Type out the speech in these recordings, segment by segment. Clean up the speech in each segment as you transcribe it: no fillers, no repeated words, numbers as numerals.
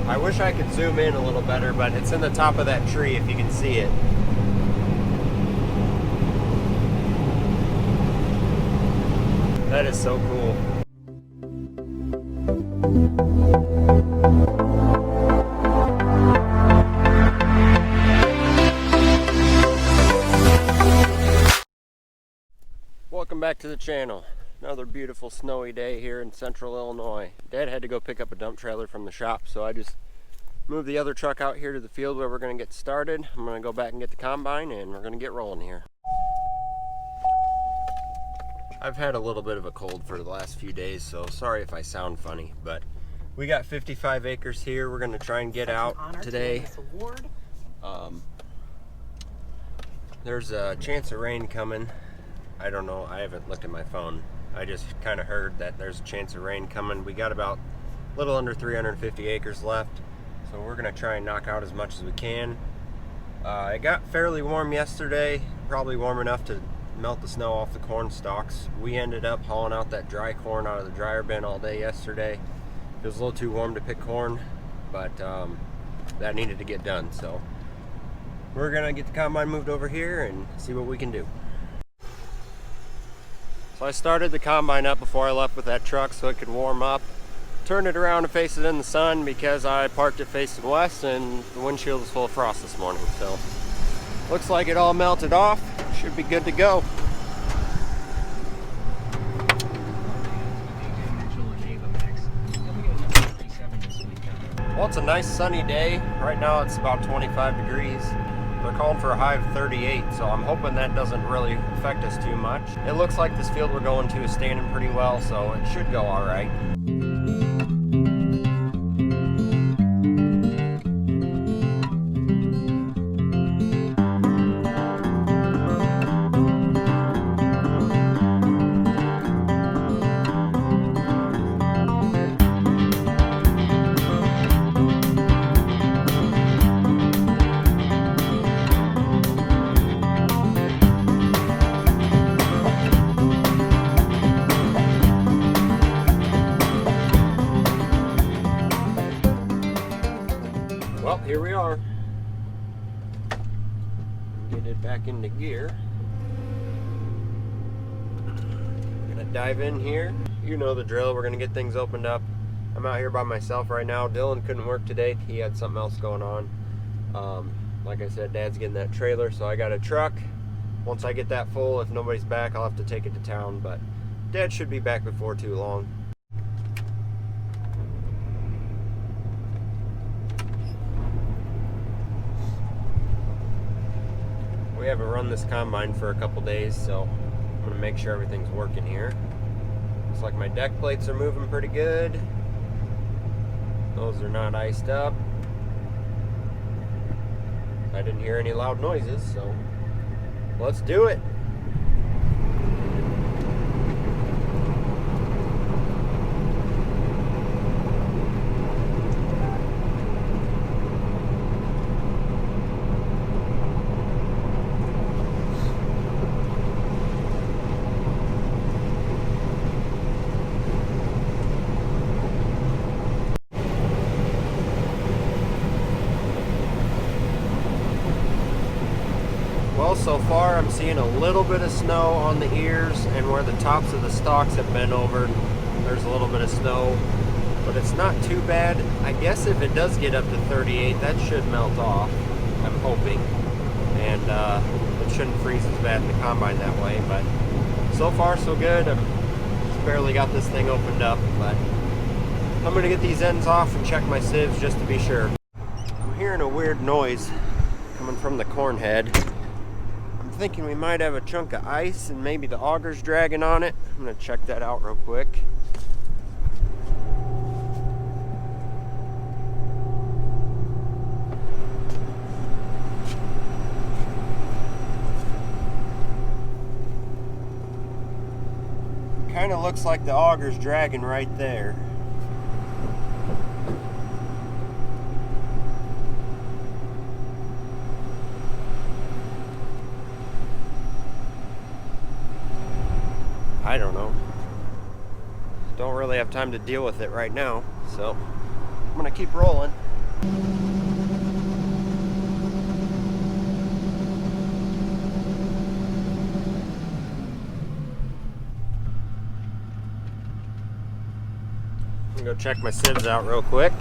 I wish I could zoom in a little better, but it's in the top of that tree if you can see it. That is so cool. Welcome back to the channel. Another beautiful snowy day here in central Illinois. Dad had to go pick up a dump trailer from the shop, so I just moved the other truck out here to the field where we're going to get started. I'm going to go back and get the combine and we're going to get rolling here. I've had a little bit of a cold for the last few days, so sorry if I sound funny, but we got 55 acres here. We're going to try and get out today. There's a chance of rain coming. I don't know, I haven't looked at my phone. I just kind of heard that there's a chance of rain coming. We got about a little under 350 acres left, so we're going to try and knock out as much as we can. It got fairly warm yesterday, probably warm enough to melt the snow off the corn stalks. We ended up hauling out that dry corn out of the dryer bin all day yesterday. It was a little too warm to pick corn, but that needed to get done. So we're going to get the combine moved over here and see what we can do. So I started the combine up before I left with that truck so it could warm up. Turned it around and face it in the sun because I parked it facing west and the windshield was full of frost this morning. So looks like it all melted off. Should be good to go. Well, it's a nice sunny day. Right now it's about 25 degrees. They're calling for a high of 38, so I'm hoping that doesn't really affect us too much. It looks like this field we're going to is standing pretty well, so it should go all right. Well, here we are. Get it back into gear. We're gonna dive in here. You know the drill, we're gonna get things opened up. I'm out here by myself right now. Dylan couldn't work today. He had something else going on. Like I said, Dad's getting that trailer, so I got a truck. Once I get that full, if nobody's back, I'll have to take it to town, but Dad should be back before too long. We haven't run this combine for a couple days, so I'm going to make sure everything's working here. Looks like my deck plates are moving pretty good. Those are not iced up. I didn't hear any loud noises, so let's do it. Well, so far I'm seeing a little bit of snow on the ears, and where the tops of the stalks have been over, there's a little bit of snow, but it's not too bad. I guess if it does get up to 38, that should melt off, I'm hoping, and it shouldn't freeze as bad in the combine that way, but so far so good. I've just barely got this thing opened up, but I'm going to get these ends off and check my sieves just to be sure. I'm hearing a weird noise coming from the corn head. I'm thinking we might have a chunk of ice and maybe the auger's dragging on it. I'm going to check that out real quick. Kind of looks like the auger's dragging right there. I don't know. Don't really have time to deal with it right now, so I'm gonna keep rolling. I'm gonna go check my sieves out real quick.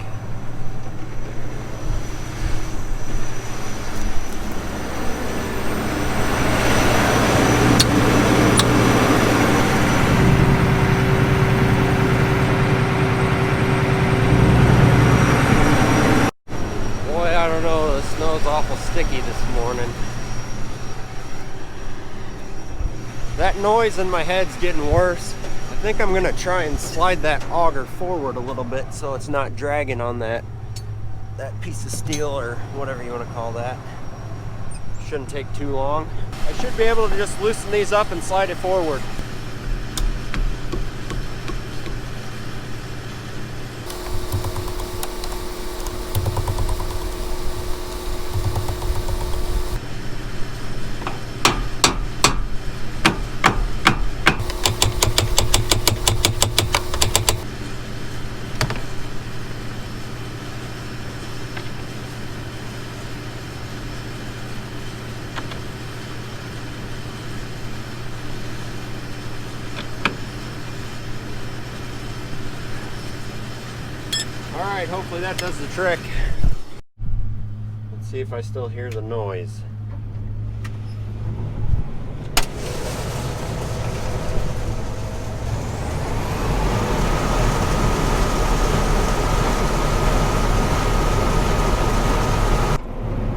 Boy, I don't know, the snow's awful sticky this morning. That noise in my head's getting worse. I think I'm gonna try and slide that auger forward a little bit so it's not dragging on that piece of steel or whatever you want to call that. Shouldn't take too long. I should be able to just loosen these up and slide it forward. Alright, hopefully that does the trick. Let's see if I still hear the noise.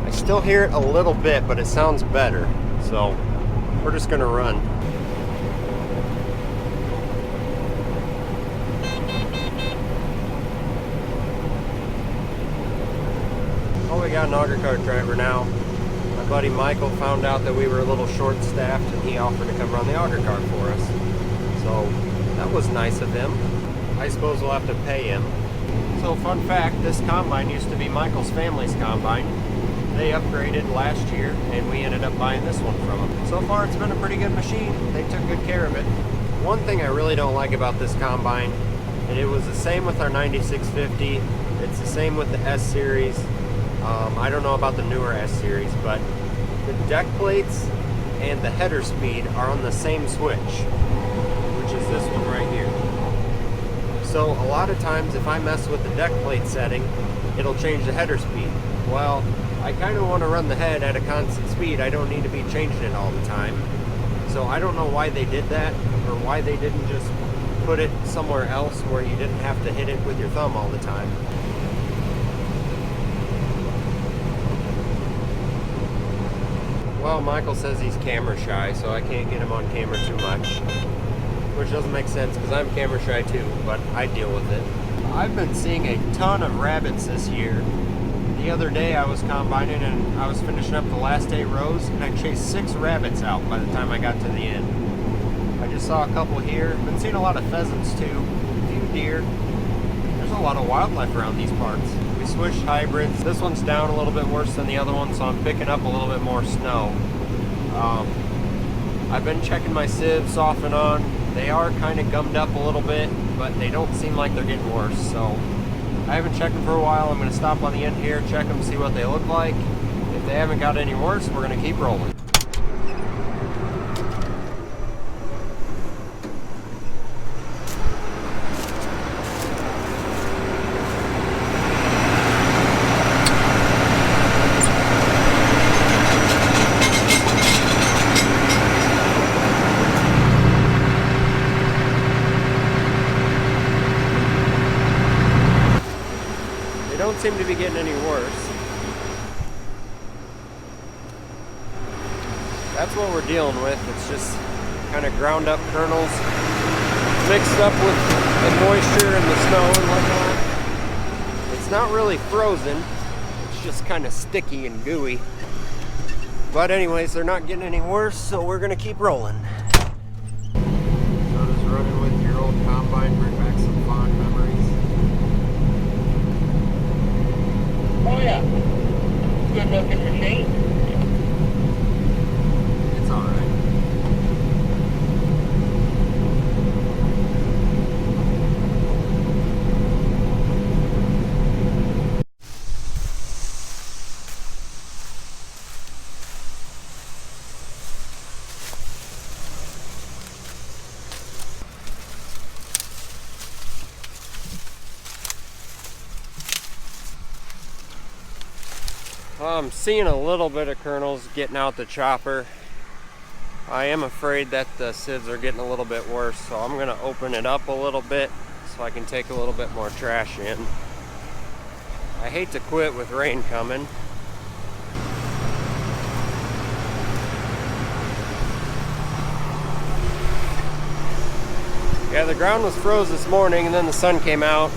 I still hear it a little bit, but it sounds better. So, we're just gonna run. Oh, we got an auger cart driver now. My buddy Michael found out that we were a little short-staffed and he offered to come run the auger cart for us. So that was nice of him. I suppose we'll have to pay him. So fun fact, this combine used to be Michael's family's combine. They upgraded last year and we ended up buying this one from them. So far it's been a pretty good machine. They took good care of it. One thing I really don't like about this combine, and it was the same with our 9650, it's the same with the S series. I don't know about the newer S series, but the deck plates and the header speed are on the same switch, which is this one right here. So a lot of times if I mess with the deck plate setting, it'll change the header speed. Well, I kind of want to run the head at a constant speed. I don't need to be changing it all the time. So I don't know why they did that, or why they didn't just put it somewhere else where you didn't have to hit it with your thumb all the time. Well, Michael says he's camera shy, so I can't get him on camera too much. Which doesn't make sense, because I'm camera shy too, but I deal with it. I've been seeing a ton of rabbits this year. The other day I was combining and I was finishing up the last 8 rows, and I chased 6 rabbits out by the time I got to the end. I just saw a couple here. Been seeing a lot of pheasants too, a few deer. There's a lot of wildlife around these parts. We switched hybrids. This one's down a little bit worse than the other one, so I'm picking up a little bit more snow. I've been checking my sieves off and on. They are kind of gummed up a little bit, but they don't seem like they're getting worse. So I haven't checked them for a while. I'm going to stop on the end here, check them, see what they look like. If they haven't got any worse, we're going to keep rolling. Don't seem to be getting any worse. That's what we're dealing with. It's just kind of ground up kernels mixed up with the moisture and the snow and whatnot. It's not really frozen. It's just kind of sticky and gooey. But anyways, they're not getting any worse, so we're gonna keep rolling. So just running with your old combine, bring back some fond memories. Oh yeah, good looking machine. It's all right. I'm seeing a little bit of kernels getting out the chopper. I am afraid that the sieves are getting a little bit worse, so I'm gonna open it up a little bit so I can take a little bit more trash in. I hate to quit with rain coming. Yeah, the ground was froze this morning and then the sun came out.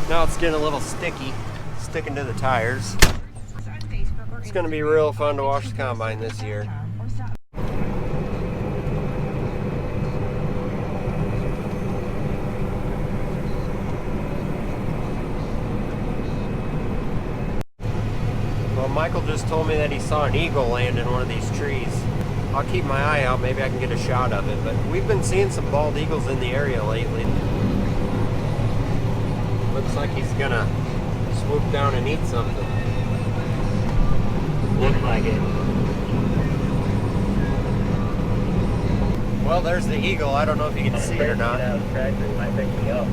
Now it's getting a little sticky, sticking to the tires. It's gonna be real fun to wash the combine this year. Well, Michael just told me that he saw an eagle land in one of these trees. I'll keep my eye out, maybe I can get a shot of it, but we've been seeing some bald eagles in the area lately. Looks like he's gonna swoop down and eat something. Looks like it. Well, there's the eagle. I don't know if you can see it or not. It might pick me up.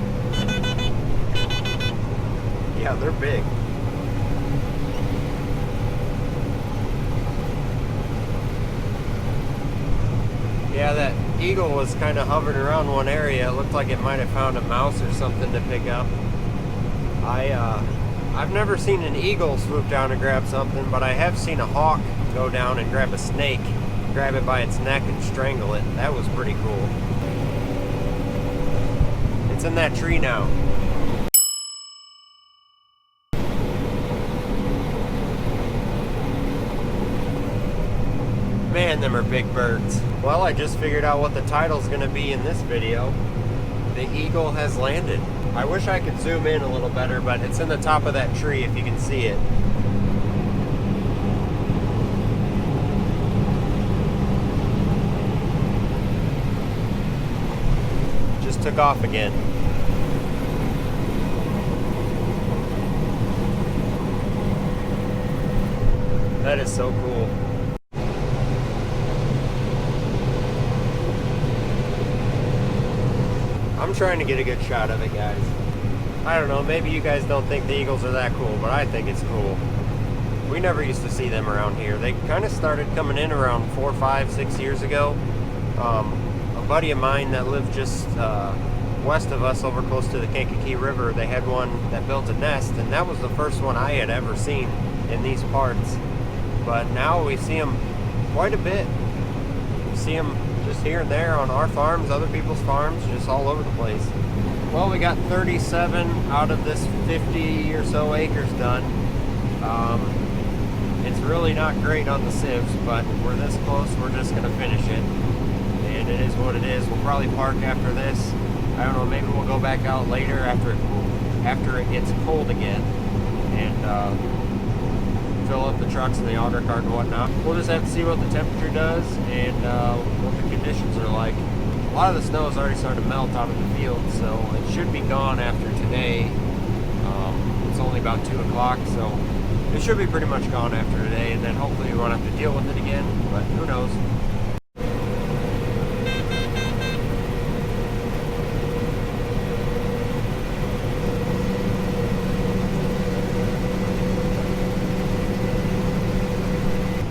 Yeah, they're big. Yeah, that eagle was kind of hovering around one area. It looked like it might have found a mouse or something to pick up. I've never seen an eagle swoop down and grab something, but I have seen a hawk go down and grab a snake, grab it by its neck and strangle it. That was pretty cool. It's in that tree now. Man, them are big birds. Well, I just figured out what the title's gonna be in this video. The eagle has landed. I wish I could zoom in a little better, but it's in the top of that tree if you can see it. Just took off again. That is so cool. I'm trying to get a good shot of it, guys. I don't know, maybe you guys don't think the eagles are that cool, but I think it's cool. We never used to see them around here. They kind of started coming in around 4, 5, 6 years ago. A buddy of mine that lived just west of us over close to the Kankakee River, they had one that built a nest, and that was the first one I had ever seen in these parts. But now we see them quite a bit. We see them just here and there on our farms, other people's farms, just all over the place. Well, we got 37 out of this 50 or so acres done. It's really not great on the sieves, but we're this close, we're just going to finish it. And it is what it is. We'll probably park after this. I don't know, maybe we'll go back out later after it gets cold again and fill up the trucks and the auger cart and whatnot. We'll just have to see what the temperature does and what the conditions are like. A lot of the snow is already starting to melt out of the field, so it should be gone after today. It's only about 2 o'clock, so it should be pretty much gone after today, and then hopefully we won't have to deal with it again, but who knows.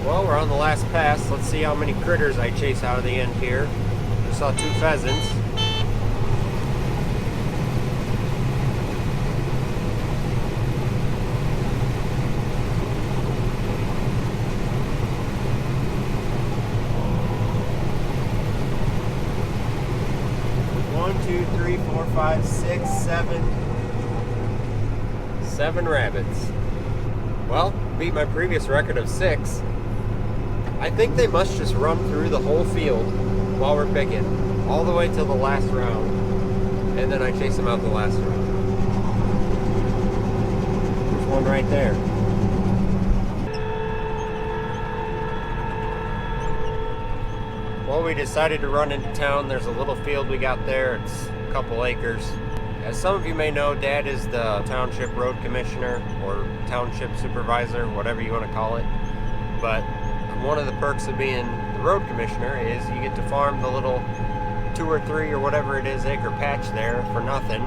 Well, we're on the last pass. Let's see how many critters I chase out of the end here. I saw 2 pheasants. One, 2, 3, 4, 5, 6, 7 rabbits. Well, beat my previous record of 6. I think they must just run through the whole field while we're picking, all the way till the last round, and then I chase them out the last round. There's one right there. Well, we decided to run into town. There's a little field we got there. It's a couple acres. As some of you may know, Dad is the township road commissioner or township supervisor, whatever you want to call it. But one of the perks of being the road commissioner is you get to farm the little 2 or 3 or whatever it is acre patch there for nothing.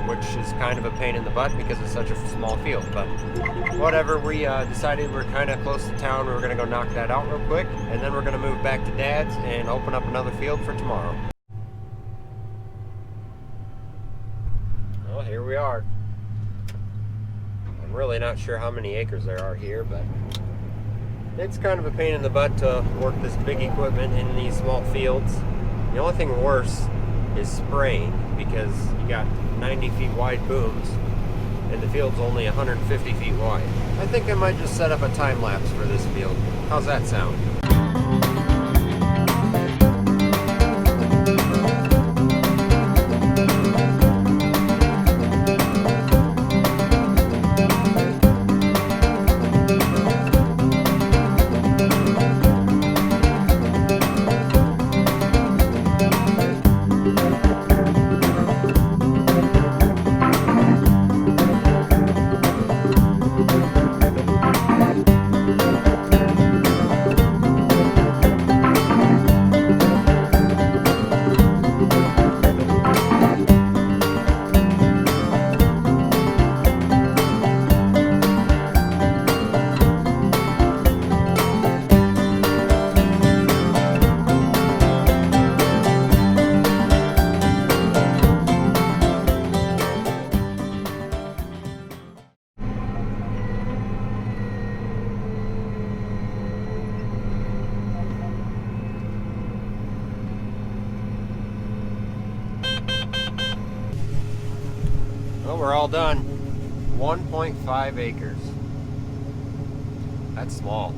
which is kind of a pain in the butt because it's such a small field. But whatever, we decided we're kind of close to town. We were going to go knock that out real quick, and then we're going to move back to Dad's and open up another field for tomorrow. Well, here we are. I'm really not sure how many acres there are here, but it's kind of a pain in the butt to work this big equipment in these small fields. The only thing worse is spraying, because you got 90 feet wide booms and the field's only 150 feet wide. I think I might just set up a time lapse for this field. How's that sound? Well, we're all done. 1.5 acres. That's small.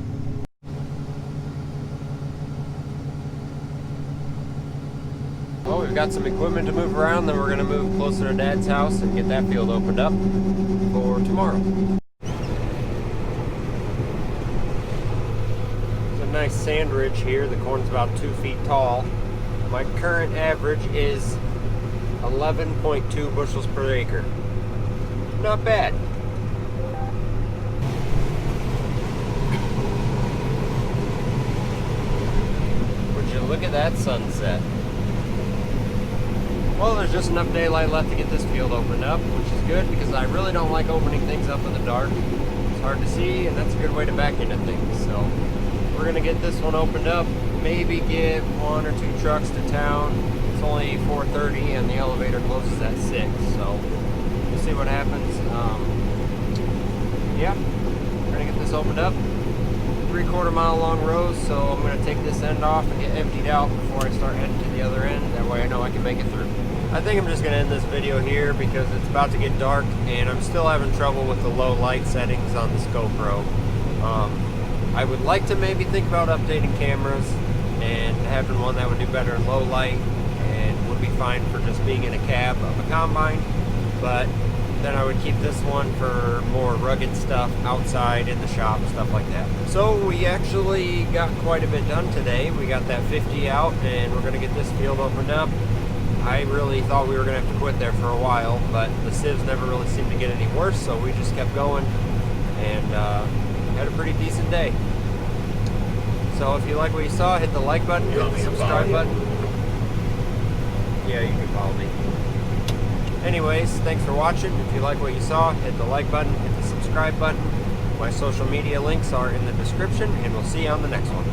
Well, we've got some equipment to move around, then we're going to move closer to Dad's house and get that field opened up for tomorrow. There's a nice sand ridge here. The corn's about 2 feet tall. My current average is 11.2 bushels per acre. Not bad. Would you look at that sunset? Well, there's just enough daylight left to get this field opened up, which is good because I really don't like opening things up in the dark. It's hard to see, and that's a good way to back into things. So we're gonna get this one opened up, maybe get 1 or 2 trucks to town. It's only 4:30 and the elevator closes at 6, so we'll see what happens. Yeah, we're gonna get this opened up. 3/4 mile long rows, so I'm gonna take this end off and get emptied out before I start heading to the other end. That way I know I can make it through. I think I'm just gonna end this video here because it's about to get dark and I'm still having trouble with the low light settings on this GoPro. I would like to maybe think about updating cameras and having one that would do better in low light and would be fine for just being in a cab of a combine, but then I would keep this one for more rugged stuff outside in the shop, stuff like that. So we actually got quite a bit done today. We got that 50 out and we're gonna get this field opened up. I really thought we were gonna have to quit there for a while, but the sieves never really seemed to get any worse, so we just kept going and had a pretty decent day. So if you like what you saw, hit the like button, hit the subscribe button. Yeah, you can follow me. Anyways, thanks for watching. If you like what you saw, hit the like button, hit the subscribe button. My social media links are in the description, and we'll see you on the next one.